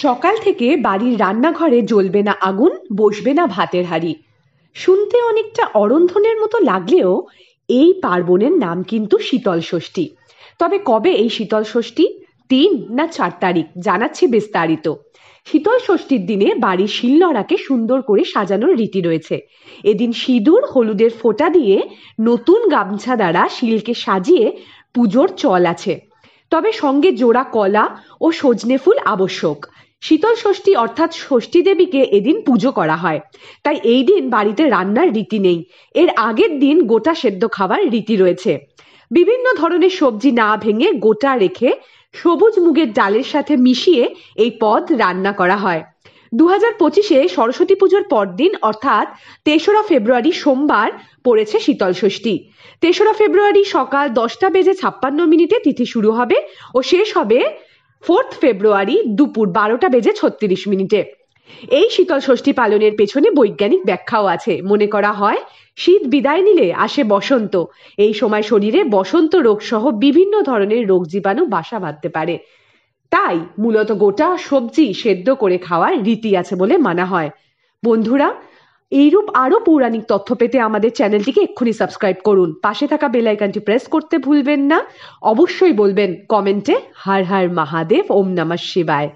সকাল থেকে বাড়ির রান্নাঘরে জ্বলবে না আগুন, বসবে না ভাতের হাঁড়ি। শুনতে অনেকটা অরন্ধনের মতো লাগলেও এই পার্বণের নাম কিন্তু শীতল ষষ্ঠী। তবে কবে এই শীতল ষষ্ঠী? 3 না 4 তারিখ, জানাচ্ছি বিস্তারিত। শীতল ষষ্ঠীর দিনে বাড়ির শিলনোড়াকে সুন্দর করে সাজানোর রীতি রয়েছে। এদিন সিঁদুর হলুদের ফোঁটা দিয়ে নতুন গামছা দ্বারা শিলকে সাজিয়ে পুজোর চল আছে। তবে সঙ্গে জোড়া কলা ও সজনে ফুল আবশ্যক। শীতল ষষ্ঠী অর্থাৎ ষষ্ঠী দেবীকে এদিন পুজো করা হয়, তাই এই দিন বাড়িতে রান্নার রীতি নেই। এর আগের দিন গোটা সেদ্ধ খাওয়ার রীতি রয়েছে। বিভিন্ন ধরনের সবজি না ভেঙে গোটা রেখে সবুজ মুগের ডালের সাথে মিশিয়ে এই পদ রান্না করা হয়। 2025-এ সরস্বতী পুজোর পরদিন অর্থাৎ 3রা ফেব্রুয়ারি সোমবার পড়েছে শীতল ষষ্ঠী। 3রা ফেব্রুয়ারি সকাল 10টা বেজে 56 মিনিটে তিথি শুরু হবে ও শেষ হবে 4 ফেব্রুয়ারি দুপুর 12টা বেজে 36 মিনিটে। এই শীতল ষষ্ঠী পালনের পেছনে বৈজ্ঞানিক ব্যাখ্যাও আছে। মনে করা হয় শীত বিদায় নিলে আসে বসন্ত। এই সময় শরীরে বসন্ত রোগ সহ বিভিন্ন ধরনের রোগ জীবাণু বাসা বাঁধতে পারে। তাই মূলত গোটা সবজি সেদ্ধ করে খাওয়ার রীতি আছে বলে মানা হয়। বন্ধুরা, এইরূপ আরো পৌরাণিক তথ্য পেতে আমাদের চ্যানেলটিকে এক্ষুনি সাবস্ক্রাইব করুন। পাশে থাকা বেল আইকনটি প্রেস করতে ভুলবেন না। অবশ্যই বলবেন কমেন্টে হর হর মহাদেব, ওম নমঃ শিবায়।